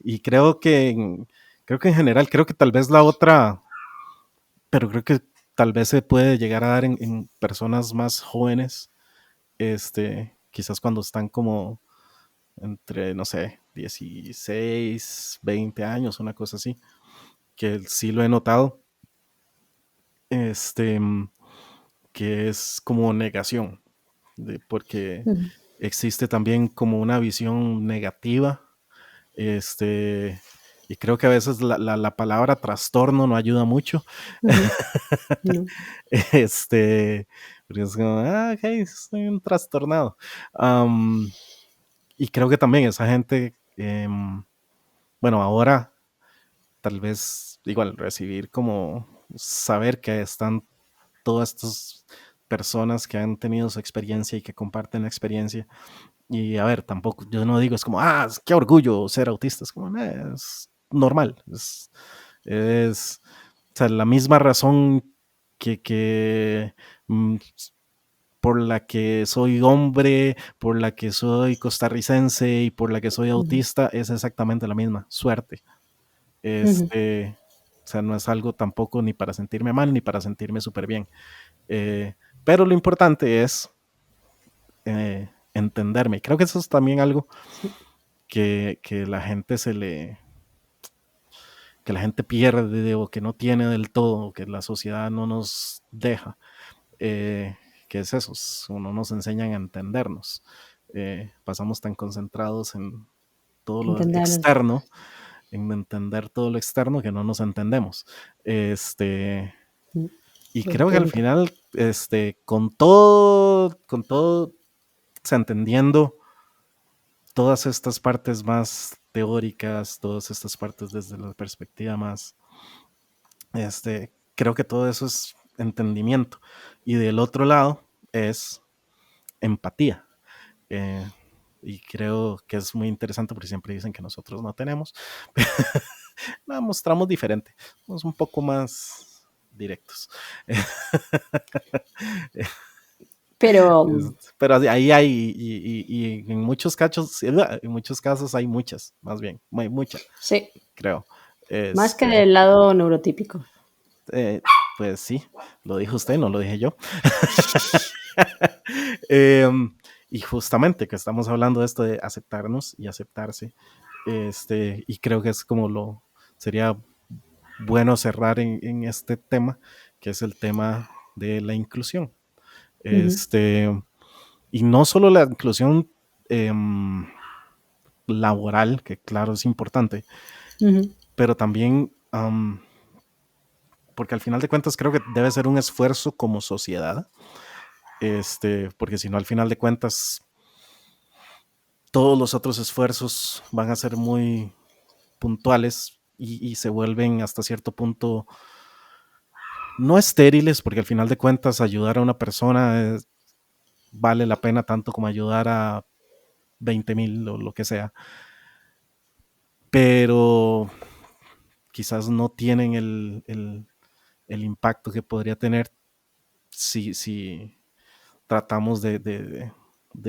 y creo que en general, creo que tal vez la otra, pero creo que tal vez se puede llegar a dar en personas más jóvenes, quizás cuando están como entre, no sé, 16, 20 años, una cosa así, que sí lo he notado, este, que es como negación, porque Ujú, existe también como una visión negativa, este, y creo que a veces la palabra trastorno no ayuda mucho, ujú. No. este, porque es como, ok, estoy un trastornado. Um, y creo que también esa gente, bueno, ahora tal vez igual recibir como saber que están todas estas personas que han tenido su experiencia y que comparten la experiencia. Y a ver, tampoco, yo no digo, es como, qué orgullo ser autista, es como, es normal, es o sea, la misma razón que por la que soy hombre, por la que soy costarricense y por la que soy Ujú, autista, es exactamente la misma, suerte. ujú. O sea, no es algo tampoco ni para sentirme mal ni para sentirme súper bien. Pero lo importante es entenderme. Creo que eso es también algo Sí. que la gente que la gente pierde o que no tiene del todo, o que la sociedad no nos deja. Que es eso, no nos enseñan a entendernos. Pasamos tan concentrados en todo lo Entender. externo, en entender todo lo externo que no nos entendemos. Y Buen creo que al punto. final, con todo, o sea, entendiendo todas estas partes más teóricas, todas estas partes desde la perspectiva más, creo que todo eso es entendimiento. Y del otro lado es empatía. Eh, y creo que es muy interesante porque siempre dicen que nosotros no tenemos. La mostramos diferente, somos un poco más directos. Pero Pero ahí hay, y en muchos casos hay muchas, más bien, hay mucha, sí, creo. más que Este, del lado neurotípico. eh, pues sí, lo dijo usted, no lo dije yo. eh, Y justamente que estamos hablando de esto de aceptarnos y aceptarse, y creo que es como sería bueno cerrar en este tema, que es el tema de la inclusión. Ujú, Y no solo la inclusión laboral, que claro es importante, ujú, pero también, porque al final de cuentas creo que debe ser un esfuerzo como sociedad, porque si no al final de cuentas todos los otros esfuerzos van a ser muy puntuales y se vuelven hasta cierto punto no estériles, porque al final de cuentas ayudar a una persona vale la pena tanto como ayudar a 20,000 o lo que sea, pero quizás no tienen el impacto que podría tener si tratamos de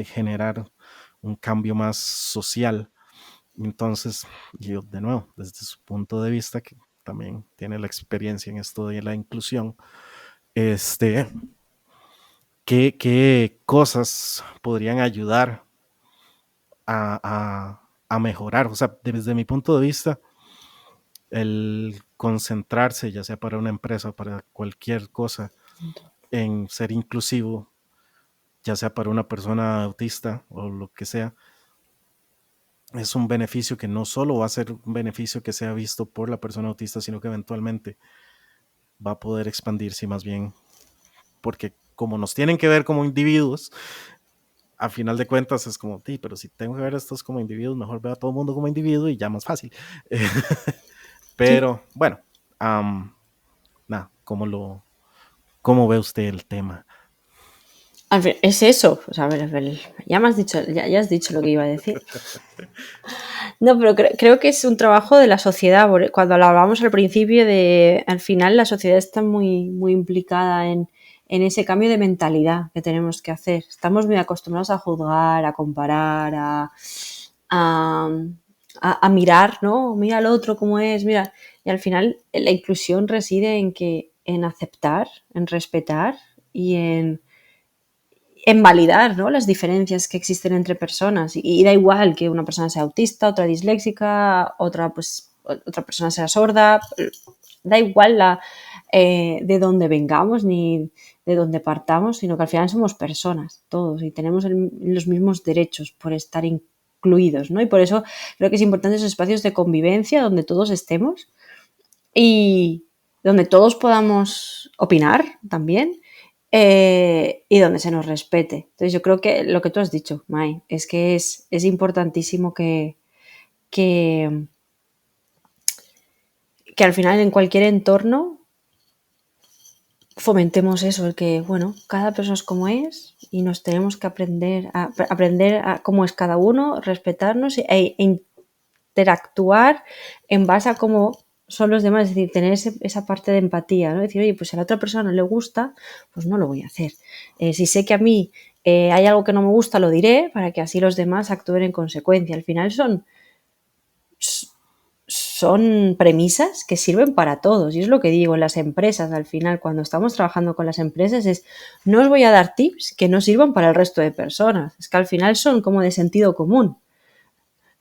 generar un cambio más social. Entonces, yo de nuevo, desde su punto de vista, que también tiene la experiencia en esto de la inclusión, este, ¿qué cosas podrían ayudar a mejorar? O sea, desde mi punto de vista, el concentrarse, ya sea para una empresa o para cualquier cosa, en ser inclusivo, ya sea para una persona autista o lo que sea, es un beneficio que no solo va a ser un beneficio que sea visto por la persona autista, sino que eventualmente va a poder expandirse más bien, porque como nos tienen que ver como individuos, a final de cuentas es como, sí, pero si tengo que ver a estos como individuos, mejor veo a todo el mundo como individuo y ya más fácil. sí. Pero bueno, nada, ¿cómo ve usted el tema? Al fin, es eso. O sea, a ver, ya me has dicho, ya has dicho lo que iba a decir. No, pero creo que es un trabajo de la sociedad. Cuando lo hablábamos al principio de, al final la sociedad está muy, muy implicada en ese cambio de mentalidad que tenemos que hacer. Estamos muy acostumbrados a juzgar, a comparar, a, a mirar, ¿no? Mira al otro cómo es, mira. Y al final la inclusión reside en aceptar, en respetar y en validar, ¿no?, las diferencias que existen entre personas. Y da igual que una persona sea autista, otra disléxica, otra persona sea sorda. Da igual de dónde vengamos ni de dónde partamos, sino que al final somos personas todos y tenemos los mismos derechos por estar incluidos, ¿no? Y por eso creo que es importante esos espacios de convivencia donde todos estemos y donde todos podamos opinar también, y donde se nos respete. Entonces yo creo que lo que tú has dicho, Mai, es que es importantísimo que, que al final en cualquier entorno fomentemos eso, el que, bueno, cada persona es como es y nos tenemos que aprender a cómo es cada uno, respetarnos e interactuar en base a cómo son los demás, es decir, tener esa parte de empatía, ¿no? Decir, oye, pues si a la otra persona no le gusta, pues no lo voy a hacer. Si sé que a mí hay algo que no me gusta, lo diré para que así los demás actúen en consecuencia. Al final son premisas que sirven para todos. Y es lo que digo en las empresas, al final, cuando estamos trabajando con las empresas, no os voy a dar tips que no sirvan para el resto de personas. Es que al final son como de sentido común.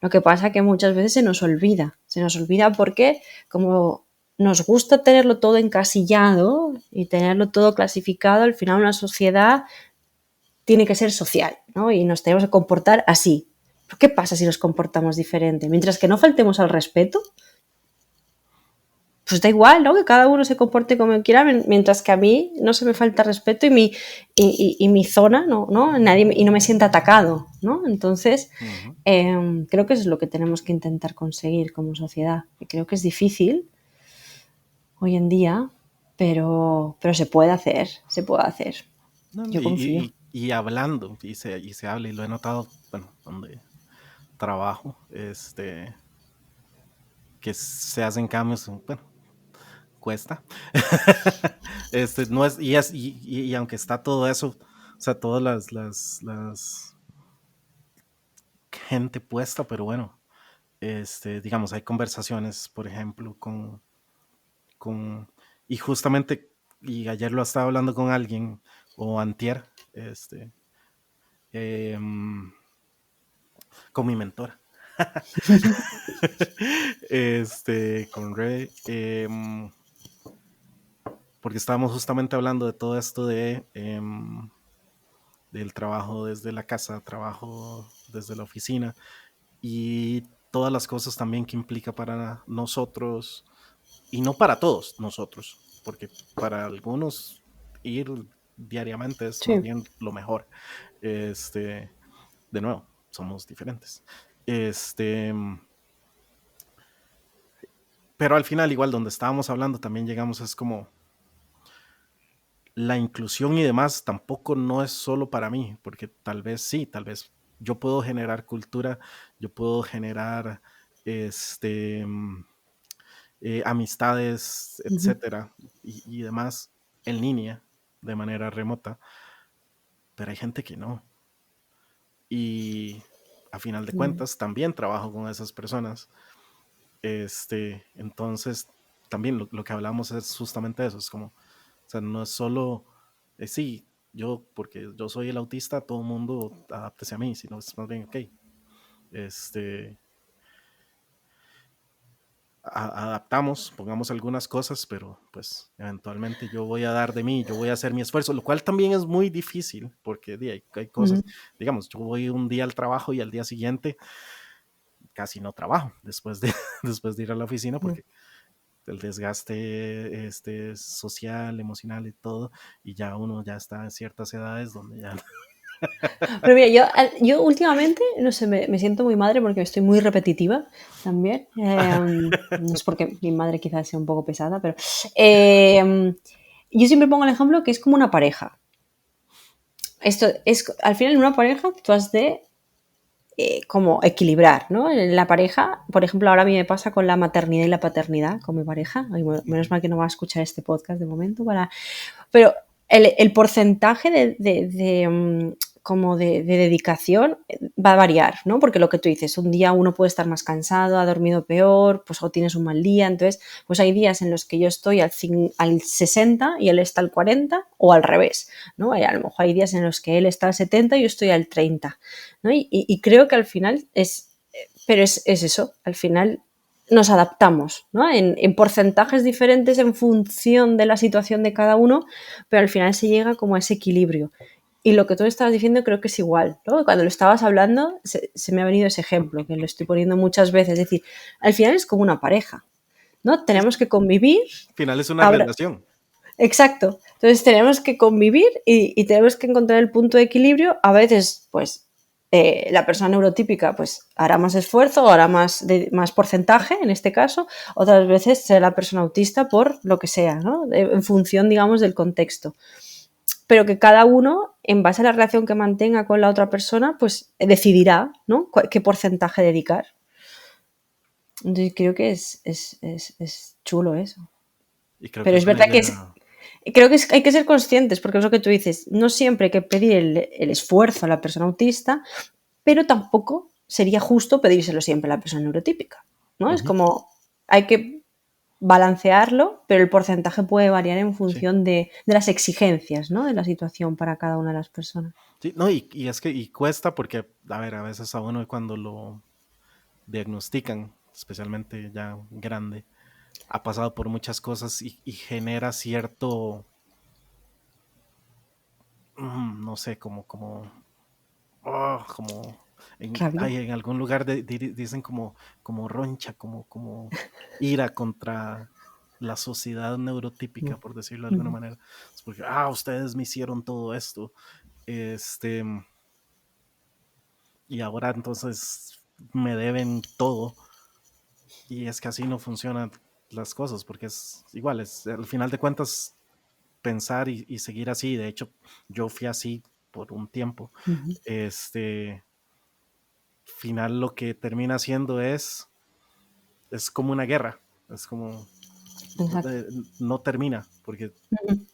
Lo que pasa es que muchas veces se nos olvida porque como nos gusta tenerlo todo encasillado y tenerlo todo clasificado, al final una sociedad tiene que ser social, ¿no? Y nos tenemos que comportar así. ¿Pero qué pasa si nos comportamos diferente? Mientras que no faltemos al respeto, pues da igual, ¿no? Que cada uno se comporte como quiera, mientras que a mí no se me falta respeto y mi zona, ¿no? Y no me sienta atacado, ¿no? Entonces, Ujú. creo que eso es lo que tenemos que intentar conseguir como sociedad. Y creo que es difícil hoy en día, pero se puede hacer, se puede hacer. No, no, Yo confío. y hablando, y se habla, y lo he notado, bueno, donde trabajo, que se hacen cambios, bueno, cuesta. No es, y aunque está todo eso, o sea, todas las gente puesta, pero bueno, digamos, hay conversaciones, por ejemplo, con, y justamente, y ayer lo estaba hablando con alguien, o antier, em, con mi mentora. Con Rebe, porque estábamos justamente hablando de todo esto del trabajo desde la casa, trabajo desde la oficina y todas las cosas también que implica para nosotros y no para todos nosotros, porque para algunos ir diariamente es más Sí. bien lo mejor. De nuevo, somos diferentes. Este, pero al final, igual, donde estábamos hablando, también llegamos, es como la inclusión y demás tampoco no es solo para mí, porque tal vez sí, tal vez yo puedo generar cultura, yo puedo generar este, amistades, Ujú, etcétera, y demás en línea, de manera remota, pero hay gente que no. Y a final de mm, cuentas, también trabajo con esas personas. Entonces, también lo que hablamos es justamente eso, es como, o sea, no es solo, sí, yo, porque yo soy el autista, todo el mundo adáptese a mí, sino es más bien, ok, este, adaptamos, pongamos algunas cosas, pero pues eventualmente yo voy a dar de mí, yo voy a hacer mi esfuerzo, lo cual también es muy difícil, porque hay cosas, ujú, digamos, yo voy un día al trabajo y al día siguiente casi no trabajo después de, después de ir a la oficina, mm. porque el desgaste social, emocional y todo, y ya uno ya está en ciertas edades donde ya... Pero mira, yo últimamente, no sé, me siento muy madre porque estoy muy repetitiva también. No es porque mi madre quizás sea un poco pesada, pero yo siempre pongo el ejemplo que es como una pareja. Esto es, al final en una pareja tú has de como equilibrar, ¿no? En la pareja, por ejemplo, ahora a mí me pasa con la maternidad y la paternidad con mi pareja. Ay, menos mal que no va a escuchar este podcast de momento para... Pero el porcentaje como de dedicación va a variar, ¿no? Porque lo que tú dices, un día uno puede estar más cansado, ha dormido peor, pues o tienes un mal día, entonces, pues hay días en los que yo estoy al 60 y él está al 40 o al revés, ¿no? A lo mejor hay días en los que él está al 70 y yo estoy al 30, ¿no? Y creo que al final pero es eso, al final nos adaptamos, ¿no? En porcentajes diferentes en función de la situación de cada uno, pero al final se llega como a ese equilibrio. Y lo que tú estabas diciendo creo que es igual, ¿no? Cuando lo estabas hablando se me ha venido ese ejemplo, que lo estoy poniendo muchas veces, es decir, al final es como una pareja, ¿no? Sí, Tenemos que convivir, al final es una ahora, relación. exacto, entonces tenemos que convivir y tenemos que encontrar el punto de equilibrio, a veces, pues, la persona neurotípica pues hará más esfuerzo, hará más porcentaje en este caso, otras veces será la persona autista por lo que sea, ¿no? En función, digamos, del contexto. Pero que cada uno, en base a la relación que mantenga con la otra persona, pues decidirá, ¿no? Qué porcentaje dedicar. Entonces creo que es chulo eso. Y creo que Pero es es una verdad idea, creo que hay que ser conscientes, porque es lo que tú dices, no siempre hay que pedir el esfuerzo a la persona autista, pero tampoco sería justo pedírselo siempre a la persona neurotípica, ¿no? Es ujú, como, hay que balancearlo, pero el porcentaje puede variar en sí, función de las exigencias, ¿no? De la situación para cada una de las personas. sí, no, y es que y cuesta porque, a ver, a veces a uno cuando lo diagnostican, especialmente ya grande, ha pasado por muchas cosas y genera cierto, no sé, como Rabia. en algún lugar dicen como roncha, como ira contra la sociedad neurotípica, por decirlo de alguna Ujú. manera. Es porque, ustedes me hicieron todo esto. Este, y ahora entonces me deben todo. Y es que así no funcionan las cosas, porque es igual, es al final de cuentas pensar y seguir así. De hecho, yo fui así por un tiempo. Ujú. Este, final lo que termina siendo es como una guerra, es como Exacto. no termina, porque Ujú.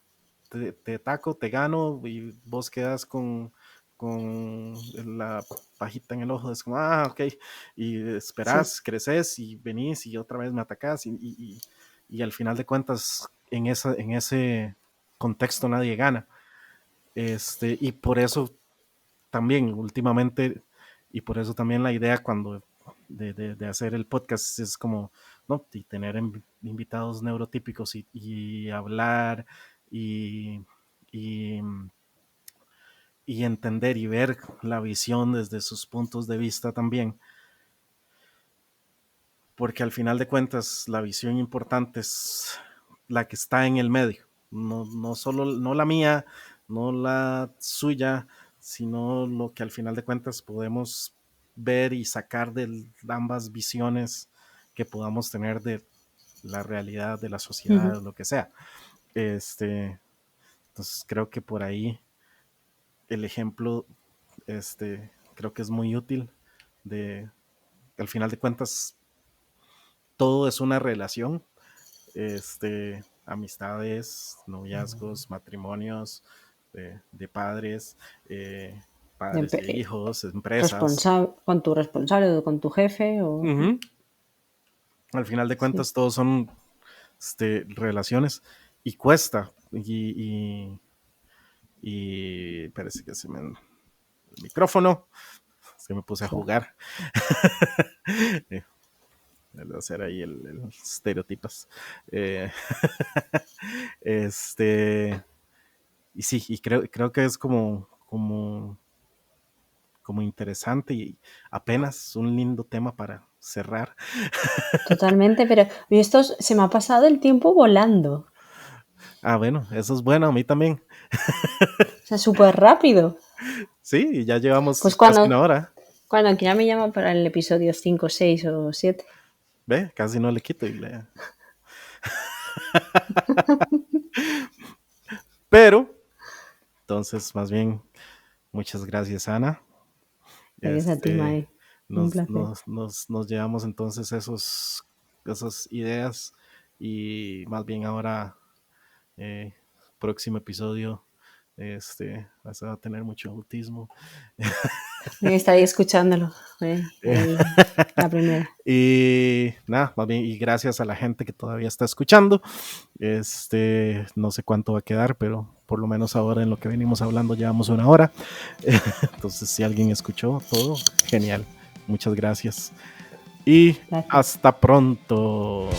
te ataco, te gano y vos quedas con la pajita en el ojo, es como, ok, y Sí. esperás, creces y venís y otra vez me atacás y al final de cuentas en ese contexto nadie gana. Y por eso también últimamente, y por eso también la idea cuando de hacer el podcast es como, ¿no? Y tener invitados neurotípicos y hablar y, y, y entender y ver la visión desde sus puntos de vista también, porque al final de cuentas la visión importante es la que está en el medio, no solo, no la mía, no la suya, sino lo que al final de cuentas podemos ver y sacar de ambas visiones que podamos tener de la realidad, de la sociedad, Ujú. lo que sea. Entonces creo que por ahí el ejemplo, creo que es muy útil de, al final de cuentas, todo es una relación, amistades, noviazgos, matrimonios, de padres, padres e Empe- hijos, empresas. Con tu responsable o con tu jefe o... Ujú. Al final de Sí. cuentas, todos son relaciones y cuesta. Parece que se me. El micrófono, se me puse a Sí. jugar. El hacer ahí el estereotipas. Eh, este. Y sí, y creo que es como interesante y apenas un lindo tema para cerrar. Totalmente, pero esto se me ha pasado el tiempo volando. Ah, bueno, eso es bueno, a mí también. O sea, súper rápido. Sí, y ya llevamos Pues casi una hora. cuando quiera me llama para el episodio 5, 6 o 7. Ve, casi no le quito Pero, entonces, más bien, muchas gracias, Ana. Gracias a ti, Este, Mae. Un placer. nos llevamos entonces esas ideas y más bien ahora, eh, próximo episodio, vas a tener mucho autismo. Estaré escuchándolo. Ahí, la primera. Y nada, más bien, y gracias a la gente que todavía está escuchando. No sé cuánto va a quedar, pero por lo menos ahora en lo que venimos hablando llevamos una hora. Entonces, si alguien escuchó todo, genial. Muchas gracias. Y Gracias. hasta pronto.